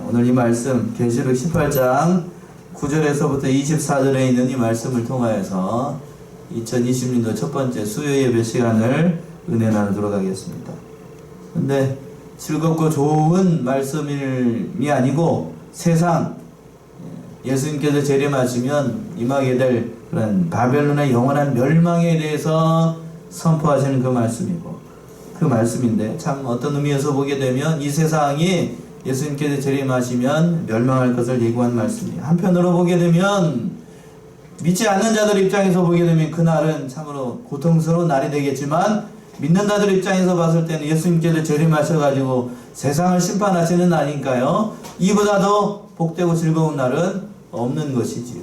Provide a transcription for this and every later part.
오늘 이 말씀 계시록 18장 9절에서부터 24절에 있는 이 말씀을 통하여서 2020년도 첫 번째 수요 예배 시간을 은혜 나누도록 하겠습니다. 근데 즐겁고 좋은 말씀이 아니고 세상 예수님께서 재림하시면 임하게 될 그런 바벨론의 영원한 멸망에 대해서 선포하시는 그 말씀이고, 그 말씀인데 참 어떤 의미에서 보게 되면 이 세상이 예수님께서 재림하시면 멸망할 것을 예고한 말씀이에요. 한편으로 보게 되면 믿지 않는 자들 입장에서 보게 되면 그날은 참으로 고통스러운 날이 되겠지만, 믿는 자들 입장에서 봤을 때는 예수님께서 재림하셔가지고 세상을 심판하시는 날이니까요, 이보다도 복되고 즐거운 날은 없는 것이지요.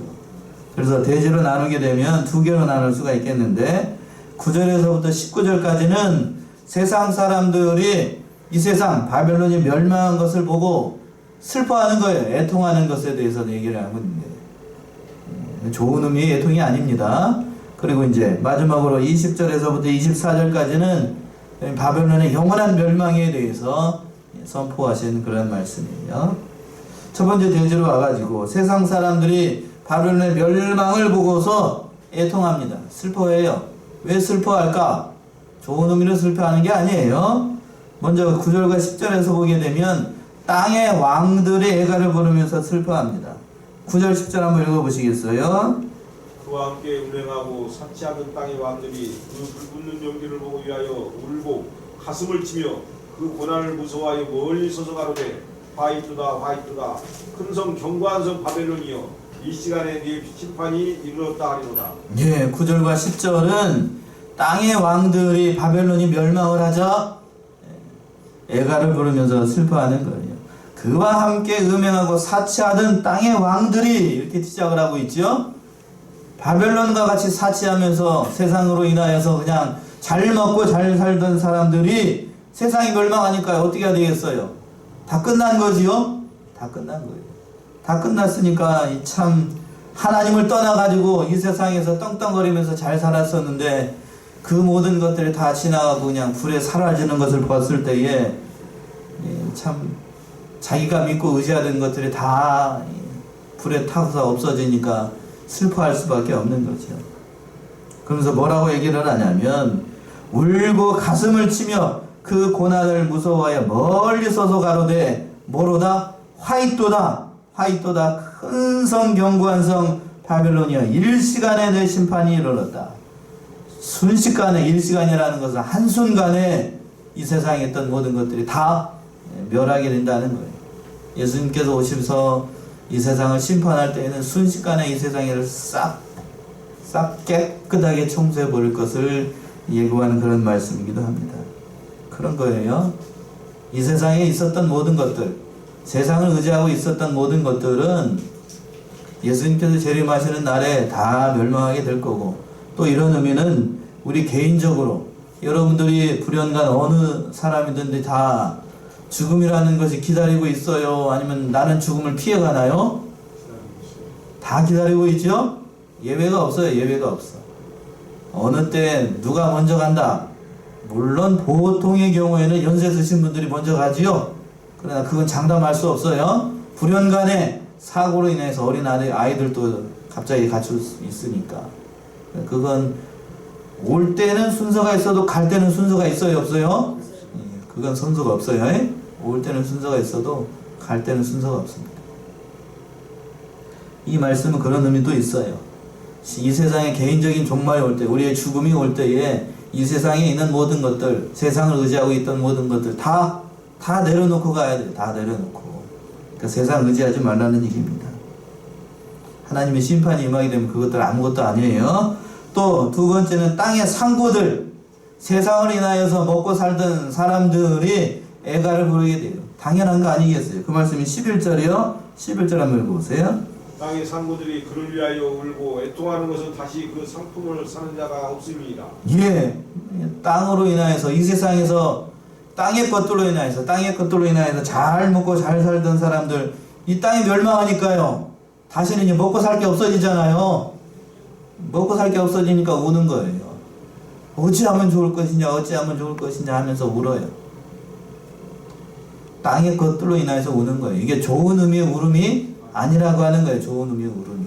그래서 대지로 나누게 되면 두 개로 나눌 수가 있겠는데, 9절에서부터 19절까지는 세상 사람들이 이 세상 바벨론이 멸망한 것을 보고 슬퍼하는 거예요. 애통하는 것에 대해서 얘기를 하고 있는데, 좋은 의미의 애통이 아닙니다. 그리고 이제 마지막으로 20절에서부터 24절까지는 바벨론의 영원한 멸망에 대해서 선포하신 그런 말씀이에요. 첫 번째 대지로 와가지고 세상 사람들이 바벨론의 멸망을 보고서 애통합니다. 슬퍼해요. 왜 슬퍼할까? 좋은 의미로 슬퍼하는 게 아니에요. 먼저 9절과 10절에서 보게 되면 땅의 왕들의 애가를 부르면서 슬퍼합니다. 9절 10절 한번 읽어보시겠어요? 그와 함께 운행하고 사치하던 땅의 왕들이 그 불붙는 연기를 보고 위하여 울고 가슴을 치며 그 고난을 무서워하여 멀리 서서 가로되 화이트다 화이트다 큰 성 견고한 성 바벨론이여 이 시간에 네 심판이 이르렀다 하리로다. 예, 9절과 10절은 땅의 왕들이 바벨론이 멸망을 하자 애가를 부르면서 슬퍼하는 거예요. 그와 함께 음행하고 사치하던 땅의 왕들이 이렇게 시작을 하고 있죠. 바벨론과 같이 사치하면서 세상으로 인하여서 그냥 잘 먹고 잘 살던 사람들이 세상이 멸망하니까 어떻게 해야 되겠어요? 다 끝난 거지요? 다 끝난 거예요. 다 끝났으니까 참 하나님을 떠나가지고 이 세상에서 떵떵거리면서 잘 살았었는데 그 모든 것들이 다 지나가고 그냥 불에 사라지는 것을 봤을 때에 참 자기가 믿고 의지하던 것들이 다 불에 타서 없어지니까 슬퍼할 수밖에 없는 거죠. 그러면서 뭐라고 얘기를 하냐면 울고 가슴을 치며 그 고난을 무서워하여 멀리 서서 가로되 뭐로다? 화이또다 화이또다 큰 성 견고한 성 바벨론이여 일시간에 내 심판이 이르렀다. 순식간에, 일시간이라는 것은 한순간에 이 세상에 있던 모든 것들이 다 멸하게 된다는 거예요. 예수님께서 오셔서 이 세상을 심판할 때에는 순식간에 이 세상을 싹 깨끗하게 청소해 버릴 것을 예고하는 그런 말씀이기도 합니다. 그런 거예요. 이 세상에 있었던 모든 것들, 세상을 의지하고 있었던 모든 것들은 예수님께서 재림하시는 날에 다 멸망하게 될 거고, 또 이런 의미는 우리 개인적으로 여러분들이 불현간 어느 사람이든지 다 죽음이라는 것이 기다리고 있어요? 아니면 나는 죽음을 피해가나요? 다 기다리고 있죠? 예외가 없어요. 예외가 없어. 어느 때 누가 먼저 간다? 물론 보통의 경우에는 연세 드신 분들이 먼저 가지요. 그러나 그건 장담할 수 없어요. 불현간에 사고로 인해서 어린 아이들도 갑자기 갇힐 수 있으니까. 그건 올 때는 순서가 있어도 갈 때는 순서가 있어요, 없어요? 그건 순서가 없어요. 올 때는 순서가 있어도 갈 때는 순서가 없습니다. 이 말씀은 그런 의미도 있어요. 이 세상에 개인적인 종말이 올 때, 우리의 죽음이 올 때에 이 세상에 있는 모든 것들, 세상을 의지하고 있던 모든 것들 다 내려놓고 가야 돼요. 다 내려놓고. 그러니까 세상 의지하지 말라는 얘기입니다. 하나님의 심판이 임하게 되면 그것들 아무것도 아니에요. 또 두 번째는 땅의 상고들, 세상을 인하여서 먹고 살던 사람들이 애가를 부르게 돼요. 당연한 거 아니겠어요? 그 말씀이 11절이요. 11절 한번 읽어보세요. 땅의 상고들이 그를 위하여 울고 애통하는 것은 다시 그 상품을 사는 자가 없음이니라. 예, 땅으로 인하여서 이 세상에서 땅의 것들로 인하여서 잘 먹고 잘 살던 사람들, 이 땅이 멸망하니까요, 다시는 이제 먹고 살 게 없어지잖아요. 먹고 살 게 없어지니까 우는 거예요. 어찌하면 좋을 것이냐 하면서 울어요. 땅의 것들로 인해서 우는 거예요. 이게 좋은 의미의 울음이 아니라고 하는 거예요. 좋은 의미의 울음이.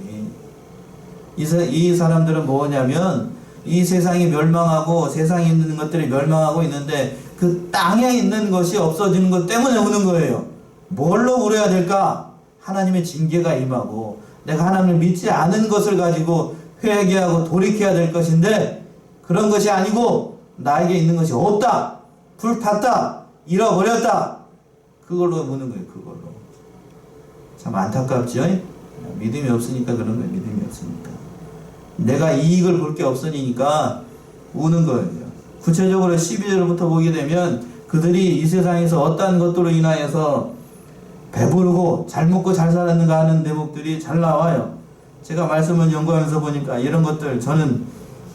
이 사람들은 뭐냐면 이 세상이 멸망하고 세상에 있는 것들이 멸망하고 있는데 그 땅에 있는 것이 없어지는 것 때문에 우는 거예요. 뭘로 울어야 될까? 하나님의 징계가 임하고 내가 하나님을 믿지 않은 것을 가지고 회개하고 돌이켜야 될 것인데 그런 것이 아니고 나에게 있는 것이 없다, 불탔다, 잃어버렸다, 그걸로 우는 거예요. 그걸로. 참 안타깝죠? 믿음이 없으니까 그런 거예요. 믿음이 없으니까 내가 이익을 볼 게 없으니까 우는 거예요. 구체적으로 12절부터 보게 되면 그들이 이 세상에서 어떠한 것들로 인하여서 배부르고 잘 먹고 잘 살았는가 하는 대목들이 잘 나와요. 제가 말씀을 연구하면서 보니까 이런 것들 저는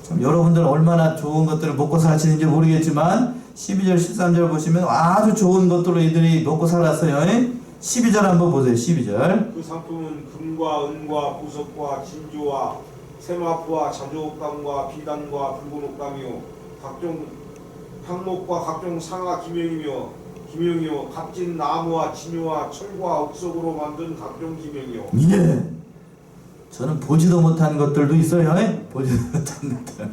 참 여러분들 얼마나 좋은 것들을 먹고 사시는지 모르겠지만 12절 13절 보시면 아주 좋은 것들로 이들이 먹고 살았어요. 12절 한번 보세요. 12절. 그 상품은 금과 은과 보석과 진주와 세마포와 자주옥감과 비단과 붉은 옥감이요 각종 향목과 각종 상아 기명이요 값진 나무와 진유와 철과 옥석으로 만든 각종 기명이요. 예. 저는 보지도 못한 것들도 있어요. 보지도 못한 것들.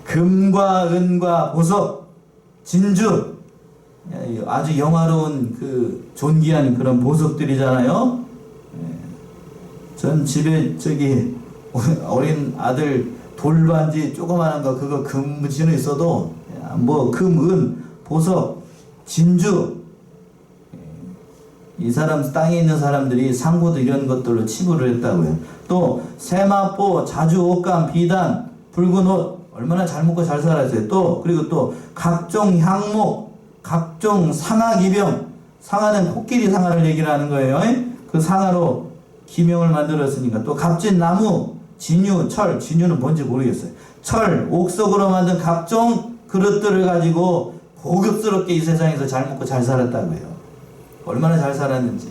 금과 은과 보석, 진주, 아주 영화로운 그 존귀한 그런 보석들이잖아요. 전 집에 저기 어린 아들 돌반지 조그마한 거 그거 금 묻히는 있어도 뭐 금, 은, 보석, 진주, 이 사람 땅에 있는 사람들이 상고도 이런 것들로 치부를 했다고요. 또 세마포, 자주, 옷감, 비단, 붉은 옷 얼마나 잘 먹고 잘 살았어요. 또 그리고 또 각종 향목, 각종 상아 기병, 상아는 코끼리 상아를 얘기를 하는 거예요. 그 상아로 기명을 만들었으니까 또 값진 나무, 진유, 철, 진유는 뭔지 모르겠어요. 철, 옥석으로 만든 각종 그릇들을 가지고 고급스럽게 이 세상에서 잘 먹고 잘 살았다고요. 얼마나 잘 살았는지.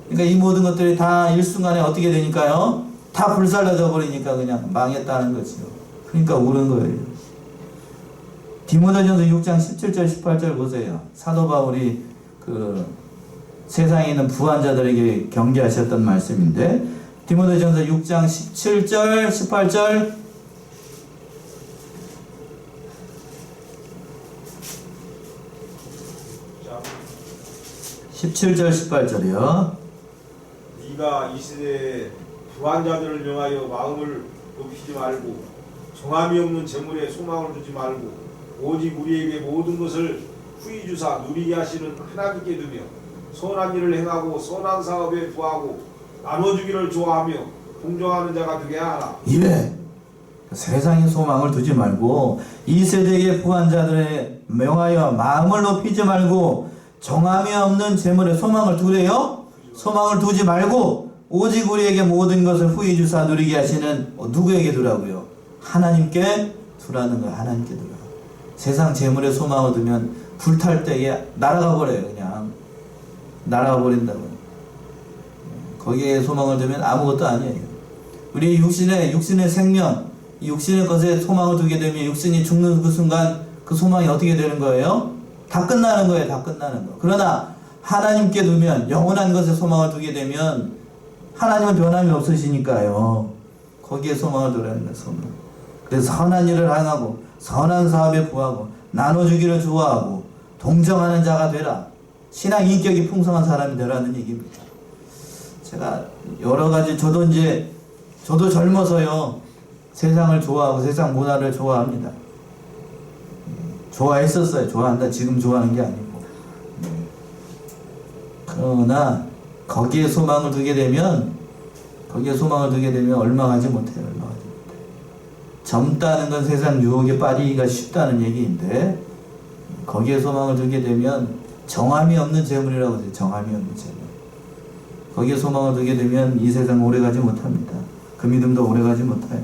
그러니까 이 모든 것들이 다 일순간에 어떻게 되니까요? 다 불살라져 버리니까 그냥 망했다는 거죠. 그러니까 우는 거예요. 디모데전서 6장 17절 18절 보세요. 사도 바울이 그 세상에 있는 부한자들에게 경계하셨던 말씀인데 디모데전서 6장 17절 18절 17절 18절이요. 네가 이 시대에 부한 자들을 명하여 마음을 높이지 말고 정함이 없는 재물에 소망을 두지 말고 오직 우리에게 모든 것을 후히 주사 누리게 하시는 하나님께 두며 선한 일을 행하고 선한 사업에 부하고 나눠주기를 좋아하며 공정하는 자가 되게 하라. 예. 세상에 소망을 두지 말고 이 세대의 부한 자들의 명하여 마음을 높이지 말고 정함이 없는 재물에 소망을 두래요? 소망을 두지 말고 오직 우리에게 모든 것을 후히 주사 누리게 하시는 누구에게 두라고요? 하나님께 두라는 거예요. 하나님께 두라. 세상 재물에 소망을 두면 불탈 때에 날아가 버려요. 그냥 날아가 버린다고요. 거기에 소망을 두면 아무것도 아니에요. 우리 육신의 생명, 이 육신의 것에 소망을 두게 되면 육신이 죽는 그 순간 그 소망이 어떻게 되는 거예요? 다 끝나는 거예요. 다 끝나는 거. 그러나 하나님께 두면 영원한 것에 소망을 두게 되면 하나님은 변함이 없으시니까요. 거기에 소망을 두라는 거예요. 소망. 그래서 선한 일을 행하고 선한 사업에 부하고 나눠주기를 좋아하고 동정하는 자가 되라. 신앙 인격이 풍성한 사람이 되라는 얘기입니다. 제가 여러 가지 저도 젊어서요. 세상을 좋아하고 세상 문화를 좋아합니다. 좋아했었어요. 좋아한다. 지금 좋아하는 게 아니고. 그러나 거기에 소망을 두게 되면 얼마 가지 못해요. 얼마 가지 못해요. 젊다는 건 세상 유혹에 빠지기가 쉽다는 얘기인데 거기에 소망을 두게 되면 정함이 없는 재물이라고 해요. 정함이 없는 재물. 거기에 소망을 두게 되면 이 세상 오래 가지 못합니다. 그 믿음도 오래 가지 못해요.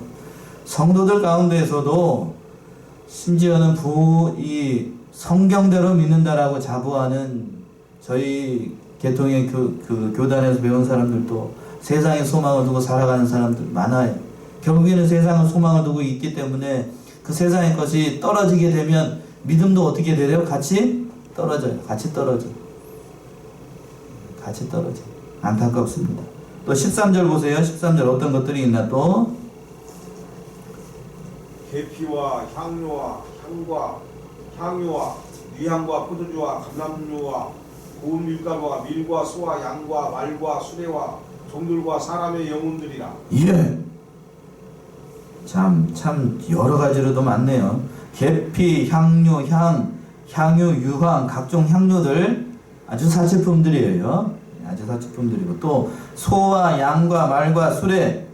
성도들 가운데에서도 심지어는 이 성경대로 믿는다라고 자부하는 저희 계통의 그 교단에서 배운 사람들도 세상에 소망을 두고 살아가는 사람들 많아요. 결국에는 세상에 소망을 두고 있기 때문에 그 세상의 것이 떨어지게 되면 믿음도 어떻게 돼요? 같이 떨어져요. 같이 떨어져. 같이 떨어져. 안타깝습니다. 또 13절 보세요. 13절 어떤 것들이 있나 또. 계피와 향료와 위향과 포도주와 감람류와 고운 밀가루와 밀과 소와 양과 말과 수레와 종들과 사람의 영혼들이라. 예. 참 여러 가지로도 많네요. 계피, 향료, 향유, 유황, 각종 향료들 아주 사치품들이에요. 아주 사치품들이고 또 소와 양과 말과 수레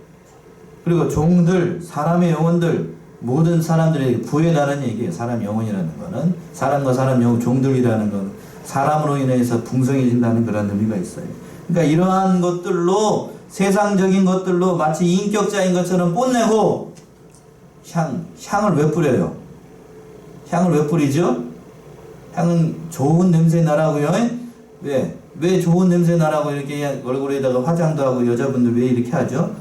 그리고 종들, 사람의 영혼들 모든 사람들에게 부여하는 얘기예요. 사람 영혼이라는 거는 사람과 사람 영혼 종들이라는 건 사람으로 인해서 풍성해진다는 그런 의미가 있어요. 그러니까 이러한 것들로 세상적인 것들로 마치 인격자인 것처럼 뽐내고 향을 왜 뿌려요? 향을 왜 뿌리죠? 향은 좋은 냄새 나라고요. 왜 좋은 냄새 나라고 이렇게 얼굴에다가 화장도 하고 여자분들 왜 이렇게 하죠?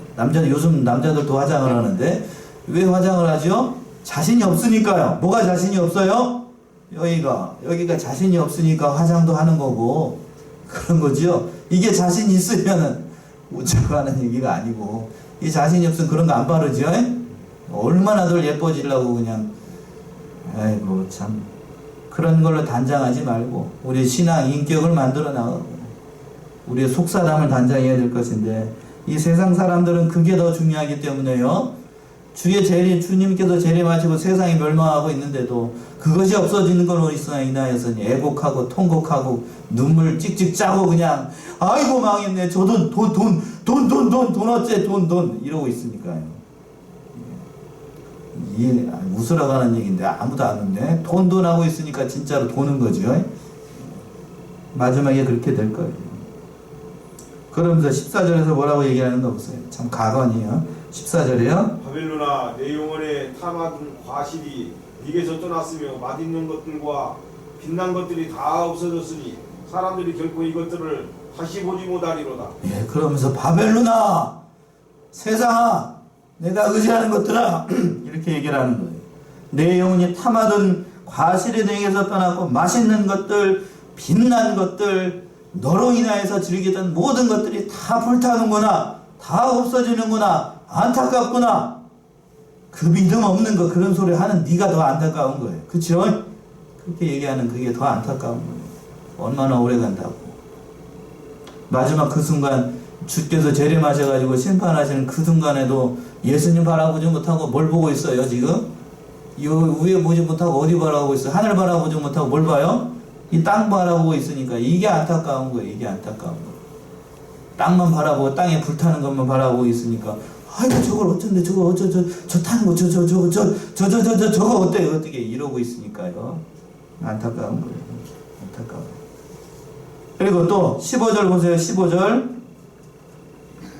요즘 남자들도 화장을 하는데 왜 화장을 하죠? 자신이 없으니까요. 뭐가 자신이 없어요? 여기가 자신이 없으니까 화장도 하는 거고 그런 거죠. 이게 자신이 있으면은 웃자고 하는 얘기가 아니고 이 자신이 없으면 그런 거 안 바르죠. 얼마나 덜 예뻐지려고 그냥 아이고 참 그런 걸로 단장하지 말고 우리 신앙 인격을 만들어 나가고 우리의 속사람을 단장해야 될 것인데 이 세상 사람들은 그게 더 중요하기 때문에요. 주님께서 재림하시고 세상이 멸망하고 있는데도 그것이 없어지는 걸로 인하여서 애곡하고 통곡하고 눈물 찍찍 짜고 그냥 아이고 망했네 저 돈 어째 돈 이러고 있으니까요. 웃으라고 하는 얘기인데 아무도 안 웃네. 돈 하고 있으니까 진짜로 도는 거죠. 마지막에 그렇게 될 거예요. 그러면서 14절에서 뭐라고 얘기하는 거 보세요. 참 가관이에요. 14절에요. 바벨론아 내 영혼에 탐하던 과실이 네게서 떠났으며 맛있는 것들과 빛난 것들이 다 없어졌으니 사람들이 결코 이것들을 다시 보지 못하리로다. 예, 그러면서 바벨론아 세상아 내가 의지하는 것들아 이렇게 얘기를 하는 거예요. 내 영혼이 탐하던 과실이 내게서 떠났고 맛있는 것들 빛난 것들 너로 인하여서 즐기던 모든 것들이 다 불타는구나 다 없어지는구나 안타깝구나 그 믿음 없는 거 그런 소리 하는 네가 더 안타까운 거예요. 그쵸? 그렇게 얘기하는 그게 더 안타까운 거예요. 얼마나 오래 간다고. 마지막 그 순간 주께서 재림하셔가지고 심판하시는 그 순간에도 예수님 바라보지 못하고 뭘 보고 있어요 지금? 이 위에 보지 못하고 어디 바라보고 있어요? 하늘 바라보지 못하고 뭘 봐요? 이 땅 바라보고 있으니까 이게 안타까운 거예요. 이게 안타까운 거. 땅만 바라보고 땅에 불타는 것만 바라보고 있으니까 아이고 저걸 어쩐데 저거 저 타는 거 저거 어떻게 이러고 있으니까요. 안타까운 거예요. 안타까워요. 그리고 또 15절 보세요. 15절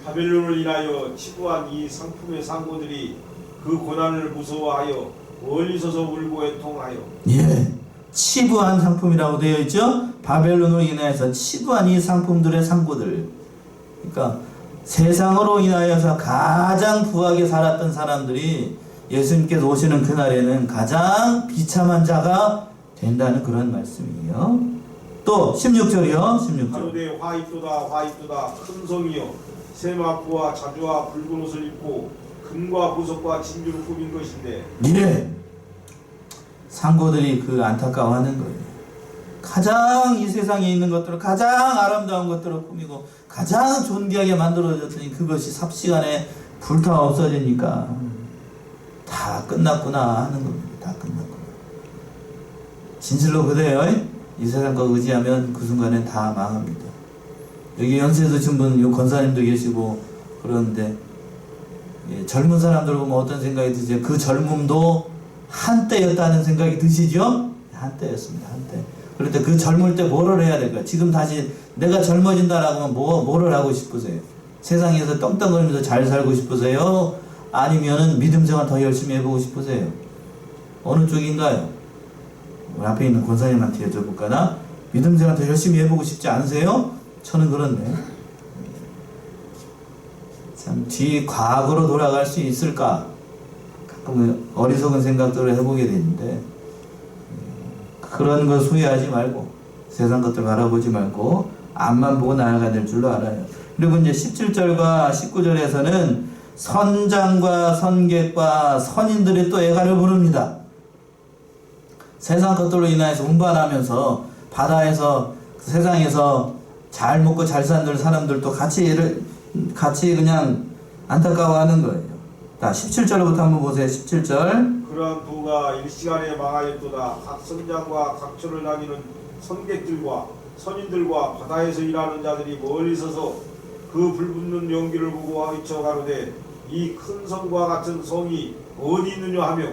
바벨론을 인하여 치부한 이 상품의 상고들이 그 고난을 무서워하여 멀리 서서 울고 애통하여. 예, 치부한 상품이라고 되어 있죠. 바벨론으로 인하여서 치부한 이 상품들의 상고들. 그러니까 세상으로 인하여서 가장 부하게 살았던 사람들이 예수님께서 오시는 그날에는 가장 비참한 자가 된다는 그런 말씀이에요. 또 16절이요. 16절. 하루대 화이토다 큰 성이여 세마포와 자주와 붉은 옷을 입고 금과 보석과 진주로 꾸민 것인데. 예. 상고들이 그 안타까워하는 거예요. 가장 이 세상에 있는 것들을 가장 아름다운 것들을 꾸미고 가장 존귀하게 만들어졌더니 그것이 삽시간에 불타 없어지니까 다 끝났구나 하는 겁니다. 다 끝났구나. 진실로 그래요. 이 세상 거 의지하면 그 순간엔 다 망합니다. 여기 연세 드신 분, 요 권사님도 계시고 그러는데 예, 젊은 사람들 보면 어떤 생각이 드세요? 그 젊음도 한때였다는 생각이 드시죠? 한때였습니다. 한때. 그런데 그 젊을 때 뭐를 해야 될까요? 지금 다시 내가 젊어진다라고 하면 뭐를 하고 싶으세요? 세상에서 떵떵거리면서 잘 살고 싶으세요? 아니면은 믿음 생활 더 열심히 해보고 싶으세요? 어느 쪽인가요? 우리 앞에 있는 권사님한테 여쭤볼까나? 믿음 생활 더 열심히 해보고 싶지 않으세요? 저는 그렇네. 참, 뒤 과거로 돌아갈 수 있을까? 어리석은 생각들을 해보게 되는데 그런 거 후회하지 말고 세상 것들 바라보지 말고 앞만 보고 나아가야 될 줄로 알아요. 그리고 이제 17절과 19절에서는 선장과 선객과 선인들이 또 애가를 부릅니다. 세상 것들로 인하여서 운반하면서 바다에서 세상에서 잘 먹고 잘 사는 사람들도 같이 그냥 안타까워하는 거예요. 자, 17절부터 한번 보세요. 17절. 그러한 부가 일시간에 망하였도다. 각 선장과 각 처를 다니는 선객들과 선인들과 바다에서 일하는 자들이 멀리 서서 그 불붙는 연기를 보고 외쳐 가로되 이 큰 성과 같은 성이 어디 있느냐 하며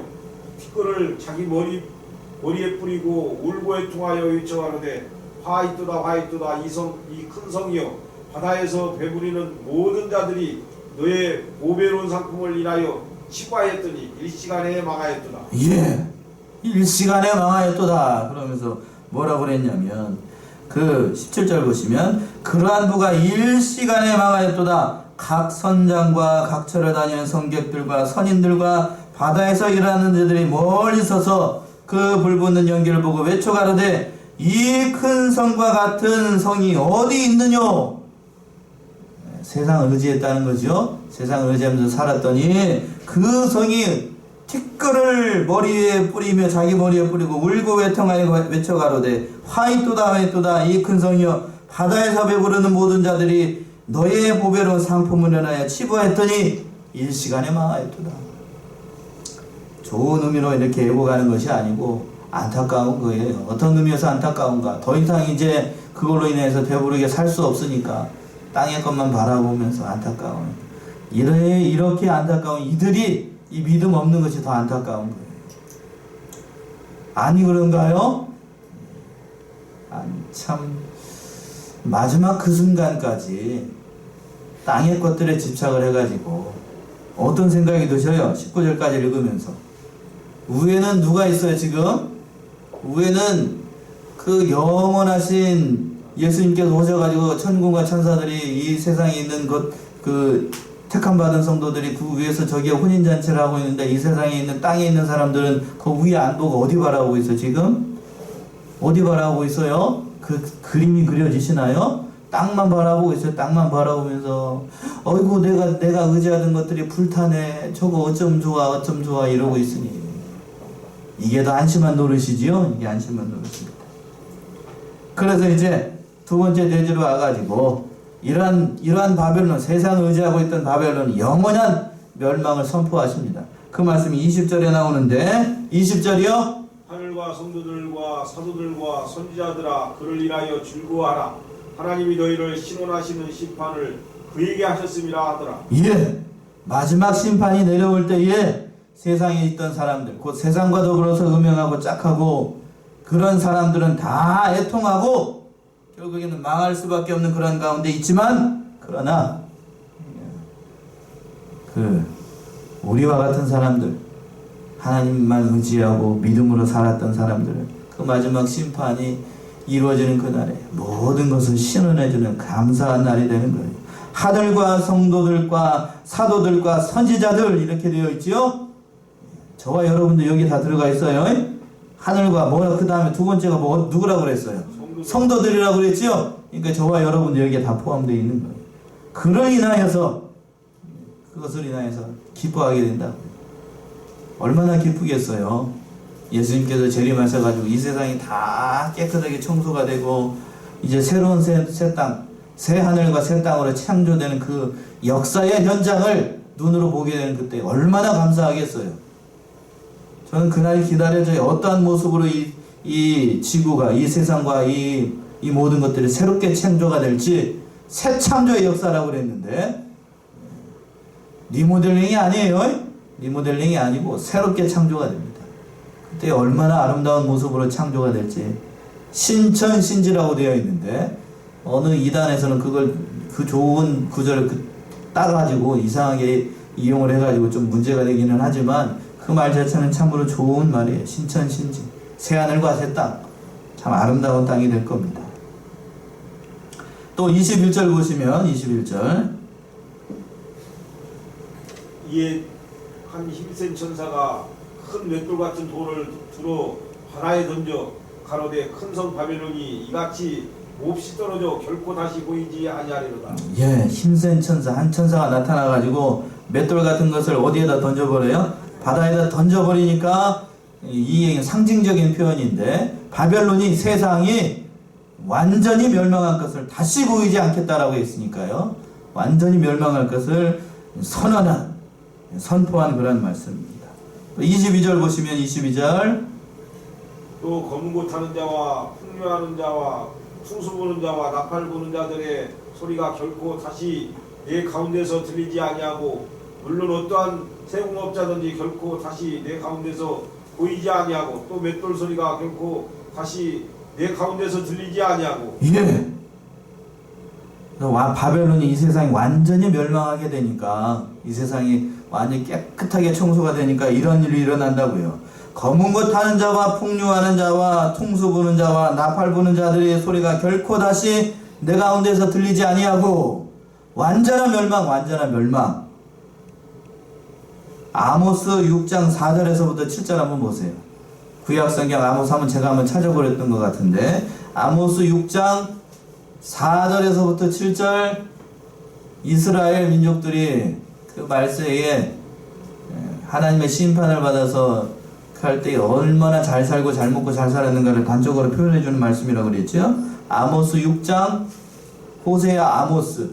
티끌을 자기 머리에 뿌리고 울고 애통하여 외쳐 가로되 화 있도다 이 큰 성이여 바다에서 배부리는 모든 자들이 너의 보배로운 상품을 인하여 치과했더니 일시간에 망하였도다. 예, 일시간에 망하였도다. 그러면서 뭐라고 그랬냐면 그 17절 보시면 그러한 부가 일시간에 망하였도다. 각 선장과 각 처를 다니는 선객들과 선인들과 바다에서 일하는 자들이 멀리 서서 그 불붙는 연기를 보고 외쳐 가로되 이 큰 성과 같은 성이 어디 있느냐. 세상을 의지했다는 거죠. 세상을 의지하면서 살았더니 그 성이 티끌을 머리에 뿌리며 자기 머리에 뿌리고 울고 애통하여 외쳐 가로되 화 있도다 이 큰 성이여 바다에서 배부르는 모든 자들이 너의 보배로운 상품을 인하여 치부했더니 일시간에 망하였도다. 좋은 의미로 이렇게 애고가는 것이 아니고 안타까운 거예요. 어떤 의미에서 안타까운가? 더 이상 이제 그걸로 인해서 배부르게 살 수 없으니까 땅의 것만 바라보면서 안타까운. 이렇게 안타까운 이들이 이 믿음 없는 것이 더 안타까운 거예요. 아니 그런가요? 아니 참 마지막 그 순간까지 땅의 것들에 집착을 해가지고 어떤 생각이 드셔요? 19절까지 읽으면서 위에는 누가 있어요 지금? 위에는 그 영원하신 예수님께서 오셔가지고 천군과 천사들이 이 세상에 있는 그 택함 받은 성도들이 그 위에서 저기에 혼인잔치를 하고 있는데 이 세상에 있는 땅에 있는 사람들은 그 위에 안 보고 어디 바라보고 있어 지금? 어디 바라보고 있어요? 그 그림이 그려지시나요? 땅만 바라보고 있어요. 땅만 바라보면서 어이구 내가 의지하던 것들이 불타네. 저거 어쩜 좋아 이러고 있으니 이게 더 안심한 노릇이지요. 이게 안심한 노릇입니다. 그래서 이제 두 번째 대지로 와가지고 이러한 바벨론, 세상을 의지하고 있던 바벨론이 영원한 멸망을 선포하십니다. 그 말씀이 20절에 나오는데 20절이요. 하늘과 성도들과 사도들과 선지자들아 그를 인하여 즐거워하라. 하나님이 너희를 신원하시는 심판을 그에게 하셨음이라 하더라. 예, 마지막 심판이 내려올 때에 세상에 있던 사람들, 곧 세상과 더불어서 음행하고 짝하고 그런 사람들은 다 애통하고 결국에는 망할 수밖에 없는 그런 가운데 있지만, 그러나 우리와 같은 사람들, 하나님만 의지하고 믿음으로 살았던 사람들은 그 마지막 심판이 이루어지는 그날에 모든 것을 신원해주는 감사한 날이 되는 거예요. 하늘과 성도들과 사도들과 선지자들 이렇게 되어 있지요. 저와 여러분도 여기 다 들어가 있어요. 하늘과 그 다음에 두 번째가 누구라고 그랬어요? 성도들이라고 그랬지요. 그러니까 저와 여러분도 여기에 다 포함되어 있는 거예요. 그것을 인하여서 기뻐하게 된다. 얼마나 기쁘겠어요. 예수님께서 재림하셔가지고 이 세상이 다 깨끗하게 청소가 되고 이제 새로운 새 땅, 새 하늘과 새 땅으로 창조되는 그 역사의 현장을 눈으로 보게 되는 그때 얼마나 감사하겠어요. 저는 그날이 기다려져요. 어떠한 모습으로 이 지구가, 이 세상과 이 모든 것들이 새롭게 창조가 될지 새 창조의 역사라고 그랬는데 리모델링이 아니에요. 리모델링이 아니고 새롭게 창조가 됩니다. 그때 얼마나 아름다운 모습으로 창조가 될지 신천신지라고 되어 있는데 어느 이단에서는 그 좋은 구절을 따가지고 이상하게 이용을 해가지고 좀 문제가 되기는 하지만 그 말 자체는 참으로 좋은 말이에요. 신천신지, 새하늘과 새 땅, 참 아름다운 땅이 될 겁니다. 또 21절 보시면 21절 이에 한 힘센 천사가 큰 맷돌 같은 돌을 들어 바다에 던져 가로되 큰 성 바벨론이 이같이 몹시 떨어져 결코 다시 보이지 아니하리로다. 예, 힘센 천사, 한 천사가 나타나가지고 맷돌 같은 것을 어디에다 던져버려요? 바다에다 던져버리니까 이 상징적인 표현인데, 바벨론이 세상이 완전히 멸망한 것을 다시 보이지 않겠다라고 했으니까요. 완전히 멸망할 것을 선포한 그런 말씀입니다. 22절 보시면 22절 또 검은 고 타는 자와 풍류하는 자와 풍수 부는 자와 나팔 부는 자들의 소리가 결코 다시 내 가운데서 들리지 아니하고 물론 어떠한 세공업자든지 결코 다시 내 가운데서 보이지 아니하고 또 맷돌 소리가 결코 다시 내 가운데서 들리지 아니하고. 예. 바벨론이 이 세상이 완전히 멸망하게 되니까, 이 세상이 완전히 깨끗하게 청소가 되니까 이런 일이 일어난다고요. 검은 것 타는 자와 풍류하는 자와 퉁수 부는 자와 나팔 부는 자들의 소리가 결코 다시 내 가운데서 들리지 아니하고, 완전한 멸망. 아모스 6장 4절에서부터 7절 한번 보세요. 구약성경 아모스 한번 제가 한번 찾아버렸던 것 같은데, 아모스 6장 4절에서부터 7절, 이스라엘 민족들이 그 말세에 하나님의 심판을 받아서 할 때 얼마나 잘 살고 잘 먹고 잘 살았는가를 단적으로 표현해주는 말씀이라고 그랬죠. 아모스 6장, 호세아 아모스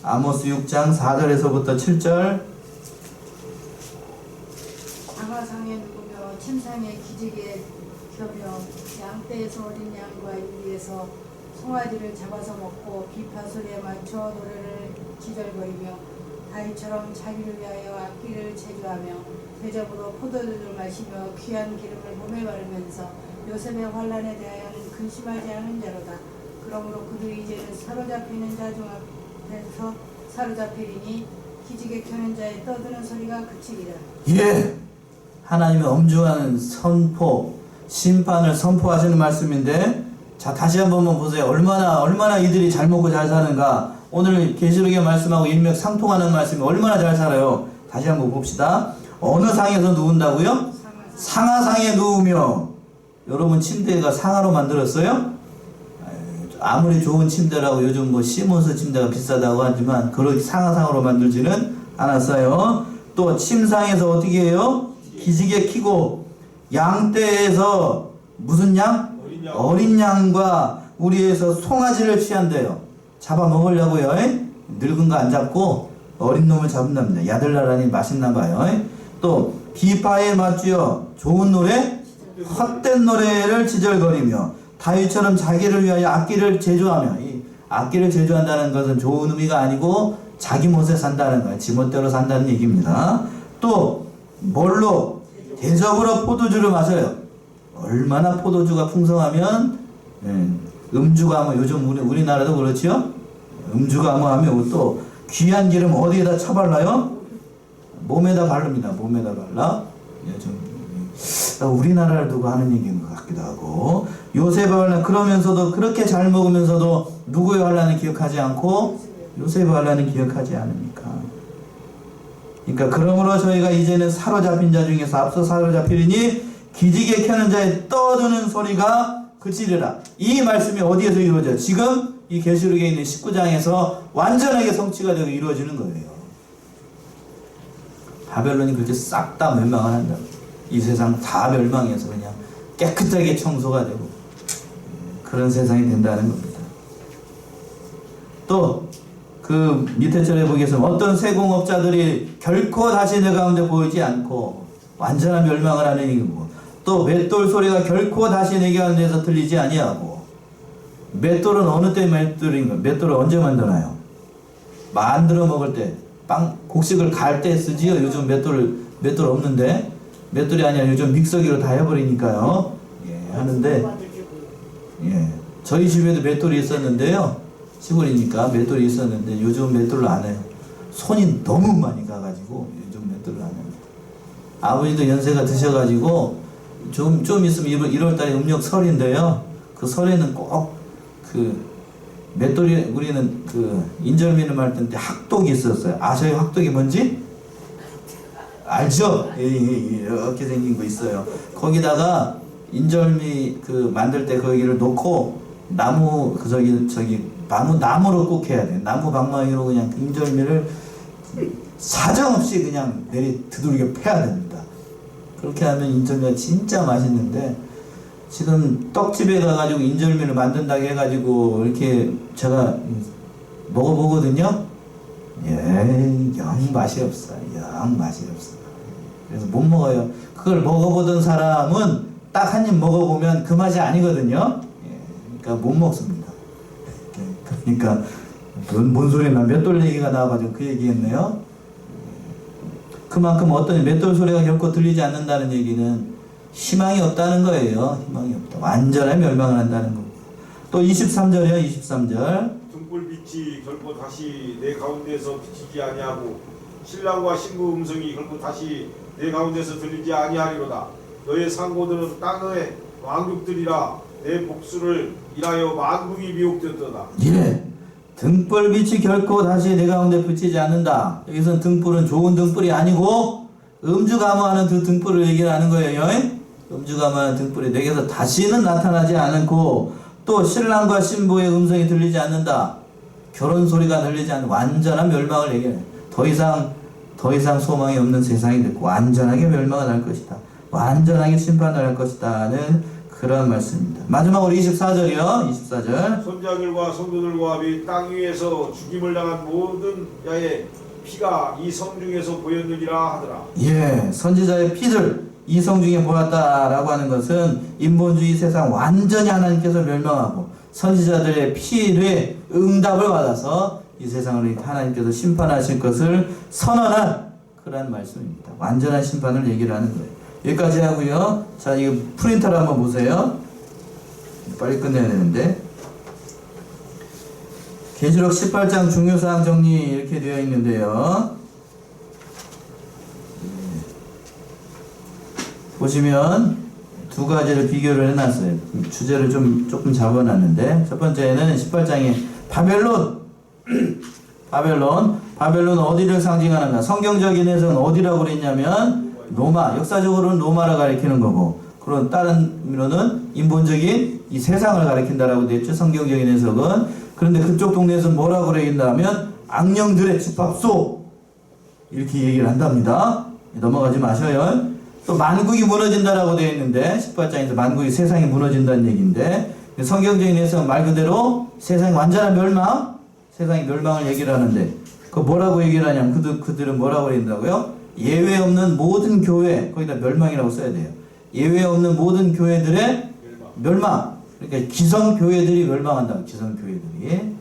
6장 4절에서부터 7절. 장화상에 누구며 침상에 기지개 켜며 양떼에서 어린 양과 유리에서 송아지를 잡아서 먹고 비파 소리에 맞춰 노래를 지절거리며 다윗처럼 자기를 위하여 악기를 제주하며 대접으로 포도주를 마시며 귀한 기름을 몸에 바르면서 요셉의 환란에 대하여는 근심하지 않은 자로다. 그러므로 그들이 이제는 사로잡히는 자 중 앞에서 사로잡히리니 기지개 켜는 자의 떠드는 소리가 그치리라. 예, 하나님의 엄중한 선포, 심판을 선포하시는 말씀인데, 자 다시 한번 보세요. 얼마나 이들이 잘 먹고 잘 사는가. 오늘 계시록의 말씀하고 일맥상통하는 말씀이 얼마나 잘 살아요. 다시 한번 봅시다. 어느 상에서 누운다고요? 상하상에 누우며. 여러분 침대가 상하로 만들었어요? 아무리 좋은 침대라고 요즘 시몬스 침대가 비싸다고 하지만 그렇게 상하상으로 만들지는 않았어요. 또 침상에서 어떻게 해요? 기지개 키고, 양떼에서 무슨 양? 어린 양과 우리에서 송아지를 취한대요. 잡아먹으려고요. 늙은 거 안 잡고 어린 놈을 잡는답니다. 야들나라니 맛있나봐요. 또 비파에 맞추어 좋은 노래, 헛된 노래를 지절거리며 다윗처럼 자기를 위하여 악기를 제조하며. 이 악기를 제조한다는 것은 좋은 의미가 아니고 자기 멋에 산다는 거예요. 지멋대로 산다는 얘기입니다. 또 뭘로? 대접으로 포도주를 마셔요. 얼마나 포도주가 풍성하면, 음주가 뭐 요즘 우리나라도 그렇지요? 음주가 뭐 하면 또 귀한 기름 어디에다 쳐발라요? 몸에다 바릅니다. 몸에다 발라. 우리나라를 두고 하는 얘기인 것 같기도 하고. 요셉의 환란, 그러면서도 그렇게 잘 먹으면서도 누구의 환란을 기억하지 않고 요셉의 환란을 기억하지 않으니까. 그러니까 그러므로 저희가 이제는 사로잡힌 자 중에서 앞서 사로잡히리니 기지개 켜는 자의 떠드는 소리가 그치리라. 이 말씀이 어디에서 이루어져요? 지금 이 계시록에 있는 19장에서 완전하게 성취가 되고 이루어지는 거예요. 바벨론이 그렇게 싹 다 멸망을 한다. 이 세상 다 멸망해서 그냥 깨끗하게 청소가 되고 그런 세상이 된다는 겁니다. 또 그 밑에 절에 보겠습니다. 어떤 세공업자들이 결코 다시 내 가운데 보이지 않고 완전한 멸망을 하는 이유고, 또 맷돌 소리가 결코 다시 내 가운데서 들리지 아니하고. 맷돌은 어느 때 맷돌인가? 맷돌을 언제 만드나요? 만들어 먹을 때, 곡식을 갈 때 쓰지요. 요즘 맷돌 없는데, 맷돌이 아니라 요즘 믹서기로 다 해버리니까요. 예, 하는데, 예, 저희 집에도 맷돌이 있었는데요. 시골이니까 맷돌이 있었는데 요즘 맷돌로 안 해요. 손이 너무 많이 가가지고 요즘 맷돌로 안 해요. 아버지도 연세가 드셔가지고 좀 있으면 1월달에 음력 설인데요. 그 설에는 꼭 맷돌이, 우리는 인절미를 말할 때 학독이 있었어요. 아셔요? 학독이 뭔지? 알죠? 이렇게 생긴 거 있어요. 거기다가 인절미 그 만들 때 거기를 놓고 나무 그 나무로 꼭 해야 돼. 나무 방망이로 그냥 인절미를 사정없이 그냥 내리 두들겨 패야 됩니다. 그렇게 하면 인절미가 진짜 맛있는데 지금 떡집에 가가지고 인절미를 만든다고 해가지고 이렇게 제가 먹어보거든요. 영 맛이 없어요. 영 맛이 없어요. 그래서 못 먹어요. 그걸 먹어보던 사람은 딱 한 입 먹어보면 그 맛이 아니거든요. 그러니까 못 먹습니다. 그러니까 뭔 소리나 맷돌 얘기가 나와가지고 그 얘기했네요. 그만큼 어떤 맷돌 소리가 결코 들리지 않는다는 얘기는 희망이 없다는 거예요. 희망이 없다. 완전히 멸망을 한다는 거고. 또 23절이요. 23절. 등불빛이 결코 다시 내 가운데서 비치지 아니하고 신랑과 신부 음성이 결코 다시 내 가운데서 들리지 아니하리로다. 너의 상고들은 땅의 왕족들이라 내 복수를 인하여 만국이 미혹되었도다. 예. 등불빛이 결코 다시 내 가운데 비치지 않는다. 여기서는 등불은 좋은 등불이 아니고 음주가무하는 그 등불을 얘기하는 거예요. 음주가무하는 등불이 내게서 다시는 나타나지 않고 또 신랑과 신부의 음성이 들리지 않는다. 결혼 소리가 들리지 않는 완전한 멸망을 얘기해요. 더 이상 소망이 없는 세상이 됐고 완전하게 멸망을 할 것이다. 완전하게 심판을 할 것이다는 그런 말씀입니다. 마지막으로 24절이요. 24절. 선자들과 성도들과 및 땅 위에서 죽임을 당한 모든 자의 피가 이 성 중에서 보였느니라 하더라. 예, 선지자의 피들 이 성 중에 보았다라고 하는 것은 인본주의 세상 완전히 하나님께서 멸망하고 선지자들의 피의 응답을 받아서 이 세상을 하나님께서 심판하실 것을 선언한 그러한 말씀입니다. 완전한 심판을 얘기를 하는 거예요. 여기까지 하고요. 자, 이거 프린터를 한번 보세요. 빨리 끝내야 되는데. 계시록 18장 중요사항 정리 이렇게 되어 있는데요. 보시면 두 가지를 비교를 해놨어요. 주제를 조금 잡아놨는데 첫 번째는 18장에 바벨론 어디를 상징하는가? 성경적인 해석은 어디라고 그랬냐면 로마, 역사적으로는 로마를 가리키는 거고, 그런 다른 의미로는 인본적인 이 세상을 가리킨다라고 되었죠. 성경적인 해석은. 그런데 그쪽 동네에서 뭐라고 그랬냐면 악령들의 집합소 이렇게 얘기를 한답니다. 넘어가지 마셔요. 또 만국이 무너진다라고 되어 있는데 18장에서 만국이 세상이 무너진다는 얘기인데 성경적인 해석은 말 그대로 세상이 완전한 멸망, 세상이 멸망을 얘기를 하는데 그 뭐라고 얘기를 하냐면 그들은 뭐라고 그런다고요? 예외 없는 모든 교회, 거기다 멸망이라고 써야 돼요. 예외 없는 모든 교회들의 멸망. 그러니까 기성교회들이 멸망한다. 기성교회들이.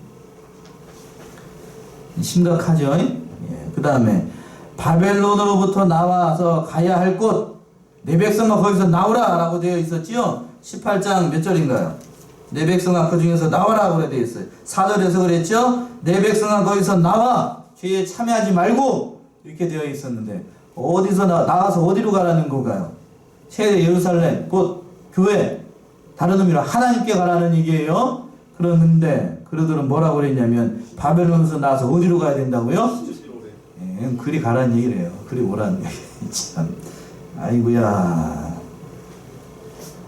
심각하죠? 예. 그 다음에 바벨론으로부터 나와서 가야 할 곳, 내 백성아 거기서 나오라 라고 되어 있었지요. 18장 몇 절인가요? 내 백성아 그 중에서 나와라 라고 되어 있어요. 4절에서 그랬죠. 내 백성아 거기서 나와 죄에 참여하지 말고 이렇게 되어 있었는데 어디서 나와서 어디로 가라는 건가요? 새 예루살렘 곧 교회, 다른 의미로 하나님께 가라는 얘기예요. 그러는데 그들은 뭐라고 그랬냐면 바벨론에서 나와서 어디로 가야 된다고요? 예, 그리 가라는 얘기래요. 그리 오라는 얘기. 참 아이고야.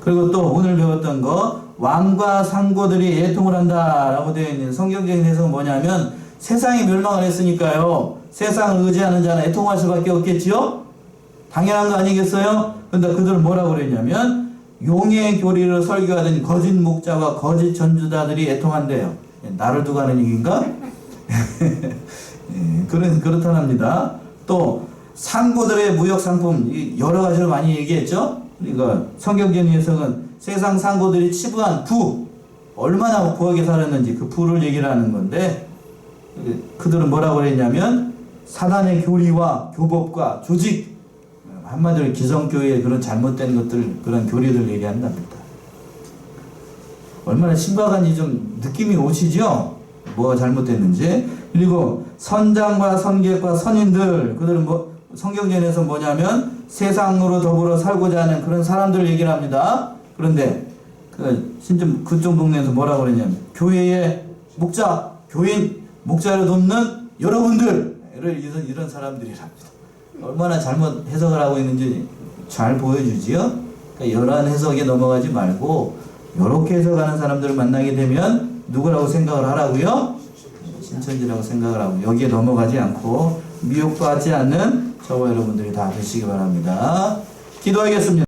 그리고 또 오늘 배웠던 거 왕과 상고들이 애통을 한다라고 되어 있는 성경적인 해석은 뭐냐면 세상이 멸망을 했으니까요. 세상을 의지하는 자는 애통할 수밖에 없겠지요? 당연한 거 아니겠어요? 근데 그들은 뭐라고 그랬냐면 용의 교리를 설교하던 거짓 목자와 거짓 전주자들이 애통한대요. 나를 두고 하는 얘기인가? 예, 그렇다랍니다. 또 상고들의 무역 상품 여러 가지로 많이 얘기했죠. 그러니까 성경적인 해석은 세상 상고들이 치부한 부, 얼마나 부하게 살았는지 그 부를 얘기를 하는 건데 그들은 뭐라고 그랬냐면 사단의 교리와 교법과 조직, 한마디로 기성교회의 그런 잘못된 것들, 그런 교리들 얘기한답니다. 얼마나 심각한지 좀 느낌이 오시죠? 뭐가 잘못됐는지. 그리고 선장과 선객과 선인들, 그들은 성경전에서 뭐냐면 세상으로 더불어 살고자 하는 그런 사람들 얘기를 합니다. 그런데 진짜 그쪽 동네에서 뭐라고 그러냐면 교회의 목자, 교인, 목자를 돕는 여러분들, 이런 사람들이랍니다. 얼마나 잘못 해석을 하고 있는지 잘 보여주지요. 그러니까 열한 해석에 넘어가지 말고 이렇게 해석하는 사람들을 만나게 되면 누구라고 생각을 하라고요? 신천지라고 생각을 하고 여기에 넘어가지 않고 미혹받지 않는 저와 여러분들이 다 되시기 바랍니다. 기도하겠습니다.